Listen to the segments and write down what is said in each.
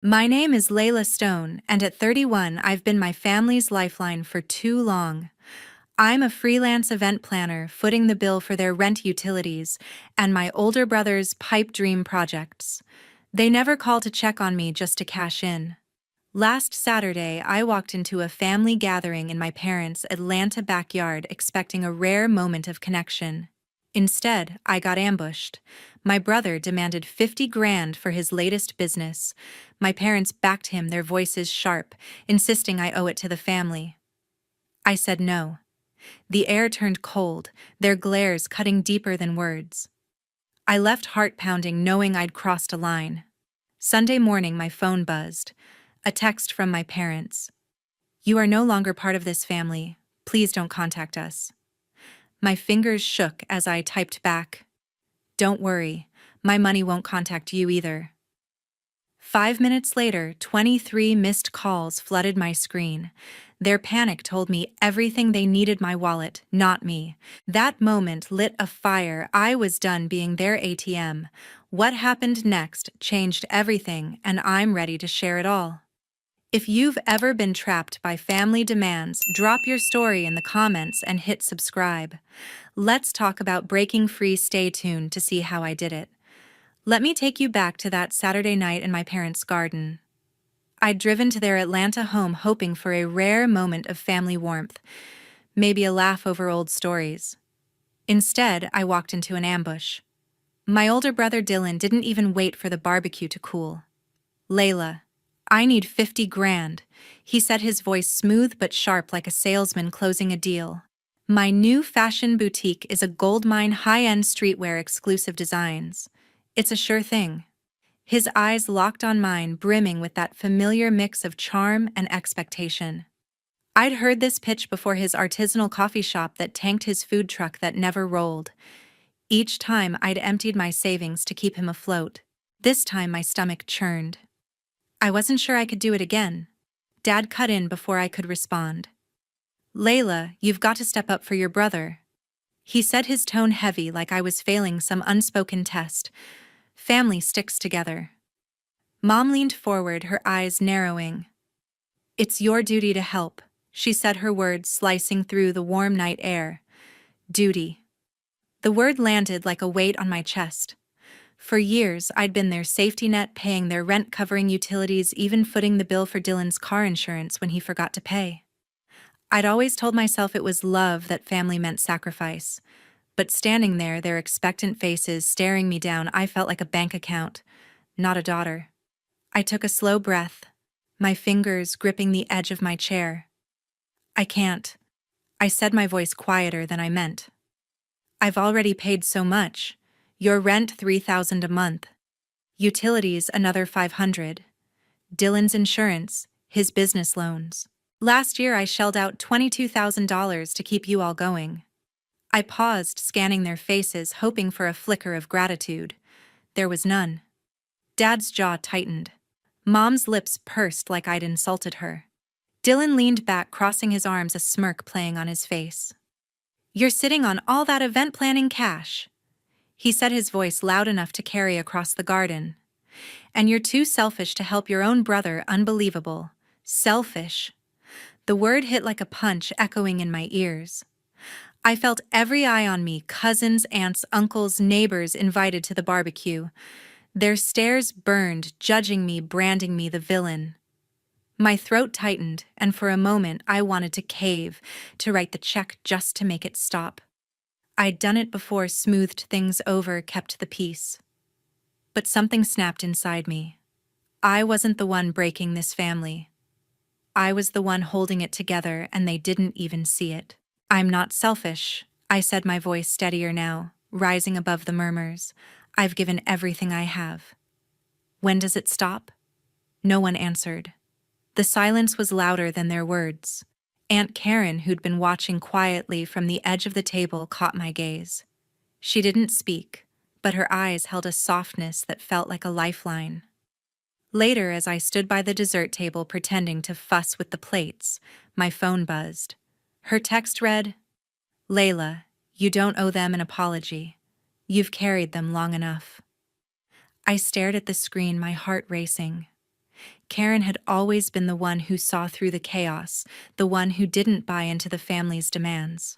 My name is Layla Stone, and at 31, I've been my family's lifeline for too long. I'm a freelance event planner footing the bill for their rent utilities and my older brother's pipe dream projects. They never call to check on me just to cash in. Last Saturday, I walked into a family gathering in my parents' Atlanta backyard expecting a rare moment of connection. Instead, I got ambushed. My brother demanded 50 grand for his latest business. My parents backed him, their voices sharp, insisting I owe it to the family. I said no. The air turned cold, their glares cutting deeper than words. I left heart pounding, knowing I'd crossed a line. Sunday morning, my phone buzzed. A text from my parents. "You are no longer part of this family. Please don't contact us." My fingers shook as I typed back, "Don't worry, my money won't contact you either." 5 minutes later, 23 missed calls flooded my screen. Their panic told me everything they needed: my wallet, not me. That moment lit a fire. I was done being their ATM. What happened next changed everything, and I'm ready to share it all. If you've ever been trapped by family demands, drop your story in the comments and hit subscribe. Let's talk about breaking free. Stay tuned to see how I did it. Let me take you back to that Saturday night in my parents' garden. I'd driven to their Atlanta home hoping for a rare moment of family warmth, maybe a laugh over old stories. Instead, I walked into an ambush. My older brother Dylan didn't even wait for the barbecue to cool. "Layla, I need 50 grand, he said, his voice smooth but sharp like a salesman closing a deal. "My new fashion boutique is a goldmine, high-end streetwear, exclusive designs. It's a sure thing." His eyes locked on mine, brimming with that familiar mix of charm and expectation. I'd heard this pitch before: his artisanal coffee shop that tanked, his food truck that never rolled. Each time I'd emptied my savings to keep him afloat. This time my stomach churned. I wasn't sure I could do it again. Dad cut in before I could respond. "Layla, you've got to step up for your brother," he said, his tone heavy like I was failing some unspoken test. "Family sticks together." Mom leaned forward, her eyes narrowing. "It's your duty to help," she said, her words slicing through the warm night air. Duty. The word landed like a weight on my chest. For years, I'd been their safety net, paying their rent, covering utilities, even footing the bill for Dylan's car insurance when he forgot to pay. I'd always told myself it was love, that family meant sacrifice. But standing there, their expectant faces staring me down, I felt like a bank account, not a daughter. I took a slow breath, my fingers gripping the edge of my chair. "I can't," I said, my voice quieter than I meant. "I've already paid so much. Your rent, $3,000 a month. Utilities, another $500. Dylan's insurance, his business loans. Last year I shelled out $22,000 to keep you all going." I paused, scanning their faces, hoping for a flicker of gratitude. There was none. Dad's jaw tightened. Mom's lips pursed like I'd insulted her. Dylan leaned back, crossing his arms, a smirk playing on his face. "You're sitting on all that event planning cash," he said, his voice loud enough to carry across the garden. "And you're too selfish to help your own brother." Unbelievable. Selfish. The word hit like a punch, echoing in my ears. I felt every eye on me: cousins, aunts, uncles, neighbors invited to the barbecue. Their stares burned, judging me, branding me the villain. My throat tightened, and for a moment I wanted to cave, to write the check just to make it stop. I'd done it before, smoothed things over, kept the peace. But something snapped inside me. I wasn't the one breaking this family. I was the one holding it together, and they didn't even see it. "I'm not selfish," I said, my voice steadier now, rising above the murmurs. "I've given everything I have." "When does it stop?" No one answered. The silence was louder than their words. Aunt Karen, who'd been watching quietly from the edge of the table, caught my gaze. She didn't speak, but her eyes held a softness that felt like a lifeline. Later, as I stood by the dessert table pretending to fuss with the plates, my phone buzzed. Her text read, "Layla, you don't owe them an apology. You've carried them long enough." I stared at the screen, my heart racing. Karen had always been the one who saw through the chaos, the one who didn't buy into the family's demands.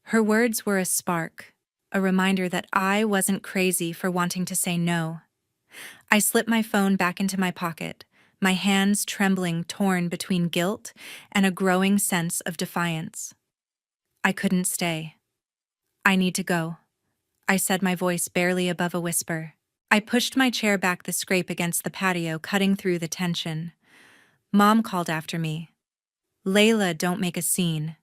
Her words were a spark, a reminder that I wasn't crazy for wanting to say no. I slipped my phone back into my pocket, my hands trembling, torn between guilt and a growing sense of defiance. I couldn't stay. I need to go, I said, my voice barely above a whisper. I pushed my chair back, the scrape against the patio cutting through the tension. Mom called after me. Layla, don't make a scene.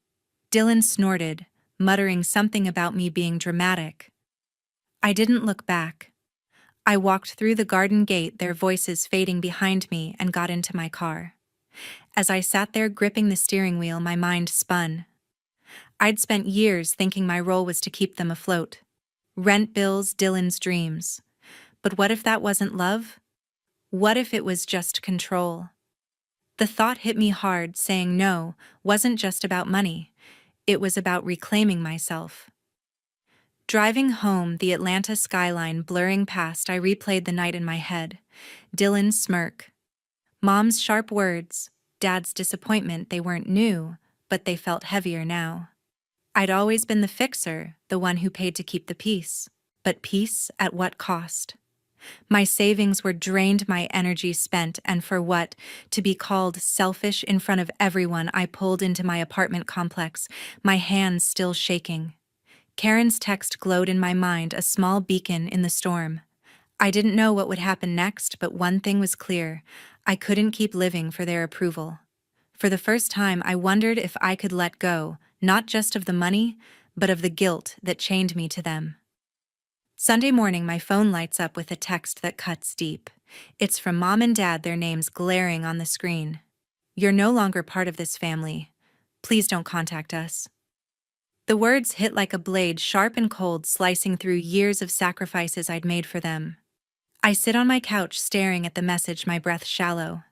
Dylan snorted, muttering something about me being dramatic. I didn't look back. I walked through the garden gate, their voices fading behind me, and got into my car. As I sat there gripping the steering wheel, my mind spun. I'd spent years thinking my role was to keep them afloat. Rent bills, Dylan's dreams. But what if that wasn't love? What if it was just control? The thought hit me hard. Saying no wasn't just about money. It was about reclaiming myself. Driving home, the Atlanta skyline blurring past, I replayed the night in my head. Dylan's smirk. Mom's sharp words. Dad's disappointment. They weren't new, but they felt heavier now. I'd always been the fixer, the one who paid to keep the peace. But peace at what cost? My savings were drained, my energy spent, and for what? To be called selfish in front of everyone, I pulled into my apartment complex, my hands still shaking. Karen's text glowed in my mind, a small beacon in the storm. I didn't know what would happen next, but one thing was clear. I couldn't keep living for their approval. For the first time, I wondered if I could let go, not just of the money, but of the guilt that chained me to them. Sunday morning, my phone lights up with a text that cuts deep. It's from Mom and Dad, their names glaring on the screen. You're no longer part of this family. Please don't contact us. The words hit like a blade, sharp and cold, slicing through years of sacrifices I'd made for them. I sit on my couch staring at the message, my breath shallow.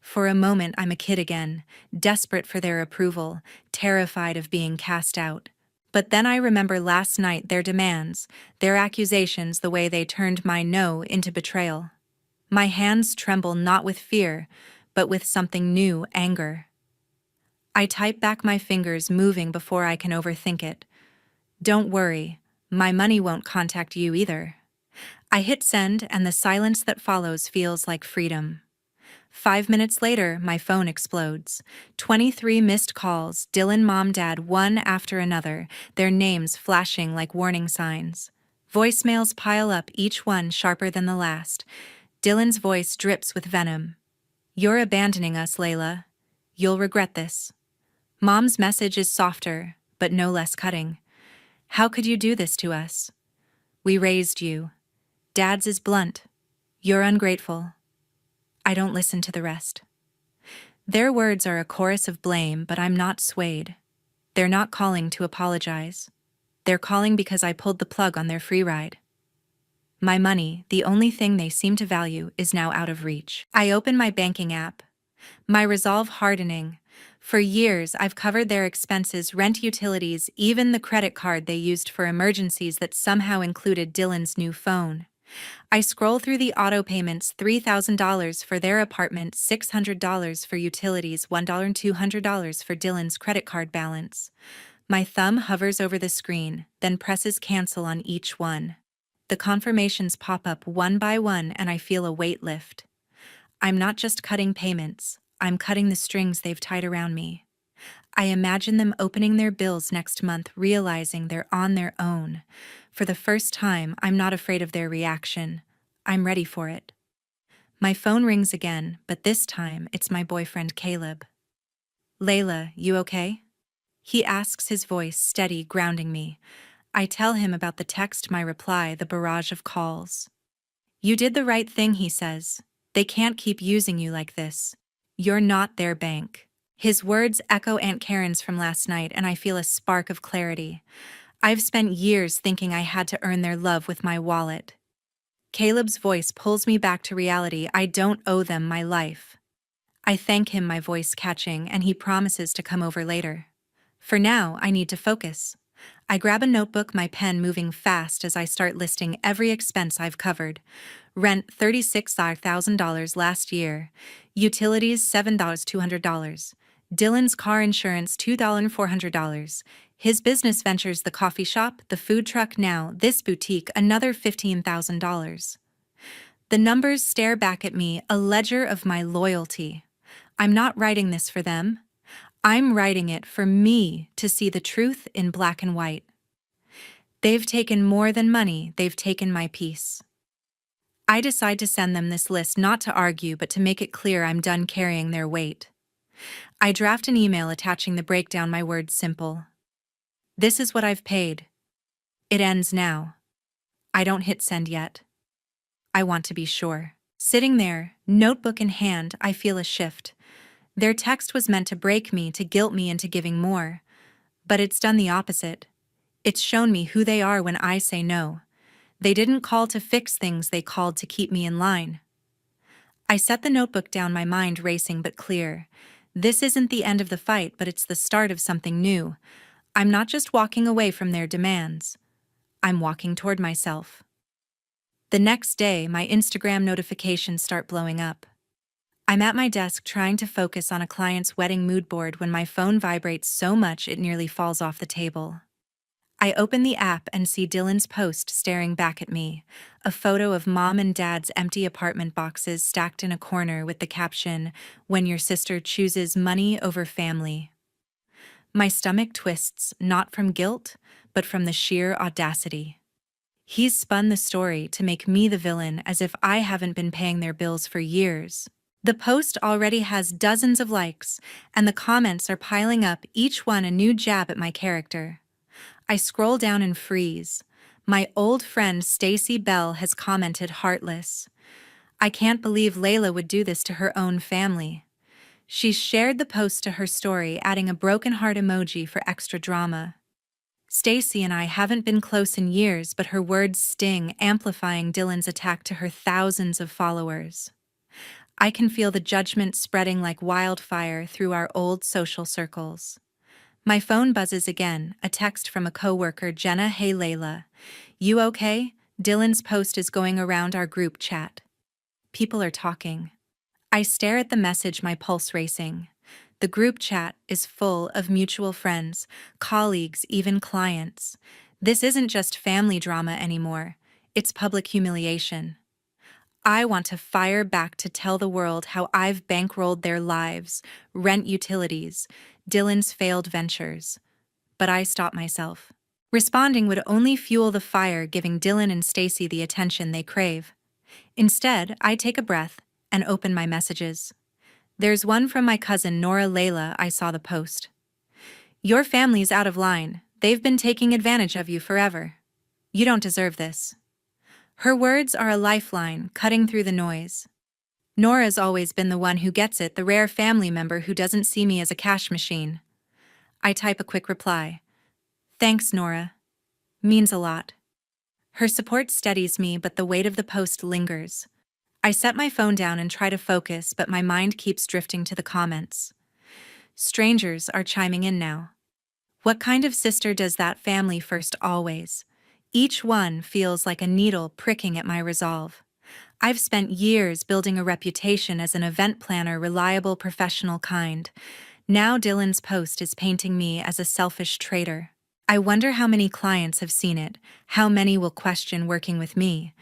For a moment, I'm a kid again, desperate for their approval, terrified of being cast out. But then I remember last night, their demands, their accusations, the way they turned my no into betrayal. My hands tremble, not with fear, but with something new, anger. I type back, my fingers moving before I can overthink it. Don't worry, my money won't contact you either. I hit send, and the silence that follows feels like freedom. 5 minutes later, my phone explodes. 23 missed calls, Dylan, Mom, Dad, one after another, their names flashing like warning signs. Voicemails pile up, each one sharper than the last. Dylan's voice drips with venom. You're abandoning us, Layla. You'll regret this. Mom's message is softer, but no less cutting. How could you do this to us? We raised you. Dad's is blunt. You're ungrateful. I don't listen to the rest. Their words are a chorus of blame, but I'm not swayed. They're not calling to apologize. They're calling because I pulled the plug on their free ride. My money, the only thing they seem to value, is now out of reach. I open my banking app, my resolve hardening. For years, I've covered their expenses, rent, utilities, even the credit card they used for emergencies that somehow included Dylan's new phone. I scroll through the auto payments, $3,000 for their apartment, $600 for utilities, $1 and $200 for Dylan's credit card balance. My thumb hovers over the screen, then presses cancel on each one. The confirmations pop up one by one, and I feel a weight lift. I'm not just cutting payments, I'm cutting the strings they've tied around me. I imagine them opening their bills next month, realizing they're on their own. For the first time, I'm not afraid of their reaction. I'm ready for it. My phone rings again, but this time it's my boyfriend Caleb. Layla, you okay? He asks, his voice steady, grounding me. I tell him about the text, my reply, the barrage of calls. You did the right thing, he says. They can't keep using you like this. You're not their bank. His words echo Aunt Karen's from last night, and I feel a spark of clarity. I've spent years thinking I had to earn their love with my wallet. Caleb's voice pulls me back to reality. I don't owe them my life. I thank him, my voice catching, and he promises to come over later. For now, I need to focus. I grab a notebook, my pen moving fast as I start listing every expense I've covered. Rent $36,000 last year. Utilities $7,200. Dylan's car insurance $2,400. His business ventures the coffee shop, the food truck now, this boutique another $15,000. The numbers stare back at me, a ledger of my loyalty. I'm not writing this for them. I'm writing it for me to see the truth in black and white. They've taken more than money, they've taken my peace. I decide to send them this list not to argue but to make it clear I'm done carrying their weight. I draft an email attaching the breakdown, my words simple. This is what I've paid. It ends now. I don't hit send yet. I want to be sure. Sitting there, notebook in hand, I feel a shift. Their text was meant to break me, to guilt me into giving more. But it's done the opposite. It's shown me who they are when I say no. They didn't call to fix things, they called to keep me in line. I set the notebook down, my mind racing but clear. This isn't the end of the fight, but it's the start of something new. I'm not just walking away from their demands. I'm walking toward myself. The next day, my Instagram notifications start blowing up. I'm at my desk trying to focus on a client's wedding mood board when my phone vibrates so much it nearly falls off the table. I open the app and see Dylan's post staring back at me, a photo of mom and dad's empty apartment boxes stacked in a corner with the caption, "When your sister chooses money over family." My stomach twists, not from guilt, but from the sheer audacity. He's spun the story to make me the villain as if I haven't been paying their bills for years. The post already has dozens of likes, and the comments are piling up, each one a new jab at my character. I scroll down and freeze. My old friend Stacy Bell has commented heartless. I can't believe Layla would do this to her own family. She's shared the post to her story, adding a broken heart emoji for extra drama. Stacy and I haven't been close in years, but her words sting, amplifying Dylan's attack to her thousands of followers. I can feel the judgment spreading like wildfire through our old social circles. My phone buzzes again, a text from a coworker, Jenna. "Hey Layla, you okay? Dylan's post is going around our group chat." People are talking. I stare at the message, my pulse racing. The group chat is full of mutual friends, colleagues, even clients. This isn't just family drama anymore, it's public humiliation. I want to fire back, to tell the world how I've bankrolled their lives, rent, utilities, Dylan's failed ventures. But I stop myself. Responding would only fuel the fire, giving Dylan and Stacy the attention they crave. Instead, I take a breath and open my messages. There's one from my cousin Nora. "Layla, I saw the post. Your family's out of line. They've been taking advantage of you forever. You don't deserve this." Her words are a lifeline, cutting through the noise. Nora's always been the one who gets it, the rare family member who doesn't see me as a cash machine. I type a quick reply. "Thanks, Nora. Means a lot." Her support steadies me, but the weight of the post lingers. I set my phone down and try to focus, but my mind keeps drifting to the comments. Strangers are chiming in now. What kind of sister does that family first always? Each one feels like a needle pricking at my resolve. I've spent years building a reputation as an event planner, reliable, professional kind. Now Dylan's post is painting me as a selfish traitor. I wonder how many clients have seen it, how many will question working with me.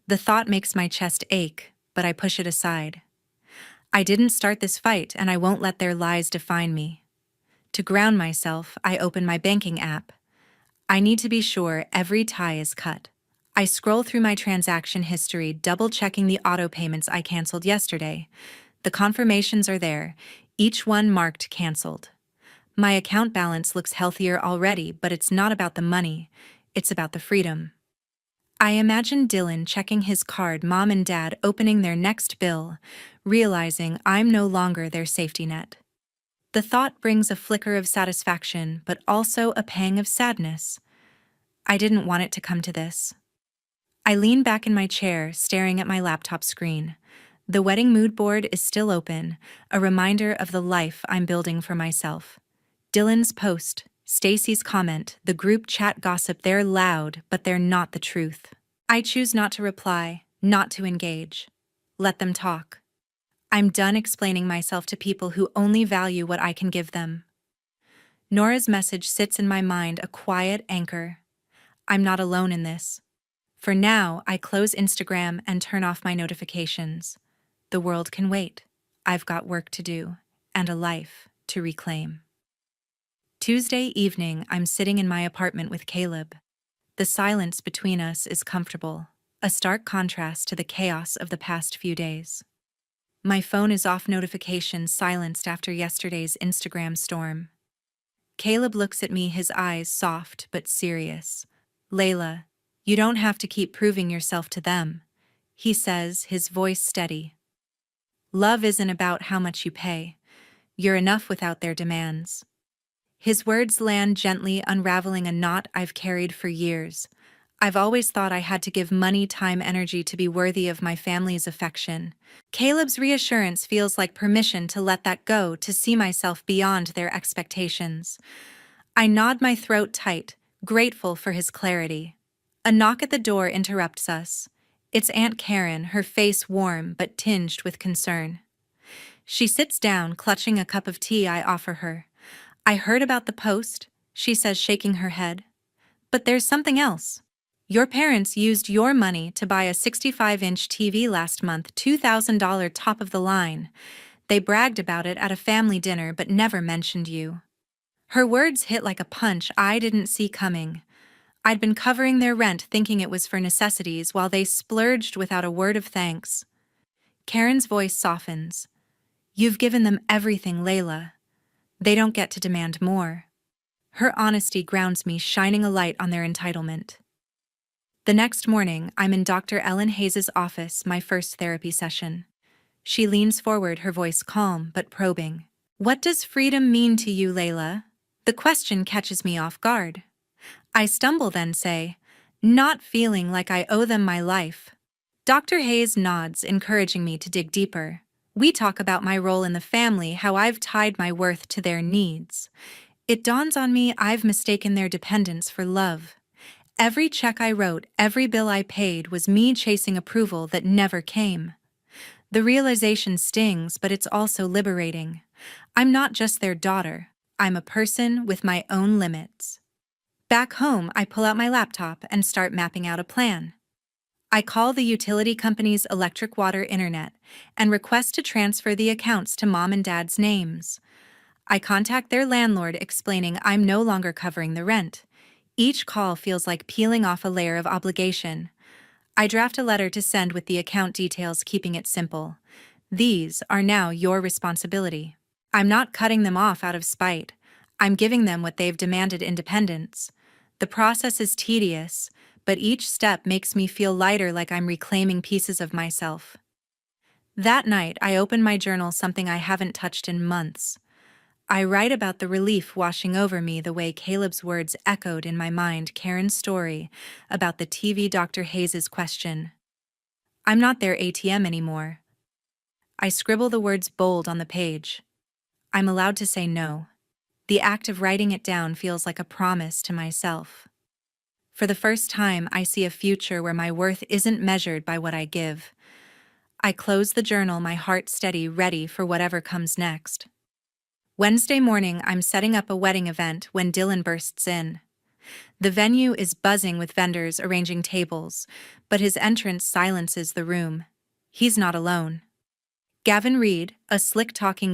The thought makes my chest ache, but I push it aside. I didn't start this fight, and I won't let their lies define me. To ground myself, I open my banking app. I need to be sure every tie is cut. I scroll through my transaction history, double-checking the auto payments I canceled yesterday. The confirmations are there, each one marked canceled. My account balance looks healthier already, but it's not about the money, it's about the freedom. I imagine Dylan checking his card, mom and dad opening their next bill, realizing I'm no longer their safety net. The thought brings a flicker of satisfaction, but also a pang of sadness. I didn't want it to come to this. I lean back in my chair, staring at my laptop screen. The wedding mood board is still open, a reminder of the life I'm building for myself. Dylan's post, Stacy's comment, the group chat gossip, they're loud, but they're not the truth. I choose not to reply, not to engage. Let them talk. I'm done explaining myself to people who only value what I can give them. Nora's message sits in my mind, a quiet anchor. I'm not alone in this. For now, I close Instagram and turn off my notifications. The world can wait. I've got work to do, and a life to reclaim. Tuesday evening, I'm sitting in my apartment with Caleb. The silence between us is comfortable, a stark contrast to the chaos of the past few days. My phone is off, notifications silenced after yesterday's Instagram storm. Caleb looks at me, his eyes soft but serious. "Layla, you don't have to keep proving yourself to them," he says, his voice steady. "Love isn't about how much you pay. You're enough without their demands." His words land gently, unraveling a knot I've carried for years. I've always thought I had to give money, time, energy to be worthy of my family's affection. Caleb's reassurance feels like permission to let that go, to see myself beyond their expectations. I nod, my throat tight, grateful for his clarity. A knock at the door interrupts us. It's Aunt Karen, her face warm but tinged with concern. She sits down, clutching a cup of tea I offer her. "I heard about the post," she says, shaking her head. "But there's something else. Your parents used your money to buy a 65-inch TV last month, $2,000 top of the line. They bragged about it at a family dinner but never mentioned you." Her words hit like a punch I didn't see coming. I'd been covering their rent, thinking it was for necessities, while they splurged without a word of thanks. Karen's voice softens. "You've given them everything, Layla. They don't get to demand more." Her honesty grounds me, shining a light on their entitlement. The next morning, I'm in Dr. Ellen Hayes' office, my first therapy session. She leans forward, her voice calm but probing. "What does freedom mean to you, Layla?" The question catches me off guard. I stumble, then say, "Not feeling like I owe them my life." Dr. Hayes nods, encouraging me to dig deeper. We talk about my role in the family, how I've tied my worth to their needs. It dawns on me I've mistaken their dependence for love. Every check I wrote, every bill I paid was me chasing approval that never came. The realization stings, but it's also liberating. I'm not just their daughter. I'm a person with my own limits. Back home, I pull out my laptop and start mapping out a plan. I call the utility company's electric, water, internet and request to transfer the accounts to Mom and Dad's names. I contact their landlord, explaining I'm no longer covering the rent. Each call feels like peeling off a layer of obligation. I draft a letter to send with the account details, keeping it simple. "These are now your responsibility." I'm not cutting them off out of spite. I'm giving them what they've demanded: independence. The process is tedious, but each step makes me feel lighter, like I'm reclaiming pieces of myself. That night, I open my journal, something I haven't touched in months. I write about the relief washing over me, the way Caleb's words echoed in my mind, Karen's story about the TV, Dr. Hayes' question. I'm not their ATM anymore. I scribble the words bold on the page. I'm allowed to say no. The act of writing it down feels like a promise to myself. For the first time, I see a future where my worth isn't measured by what I give. I close the journal, my heart steady, ready for whatever comes next. Wednesday morning, I'm setting up a wedding event when Dylan bursts in. The venue is buzzing with vendors arranging tables, but his entrance silences the room. He's not alone. Gavin Reed, a slick-talking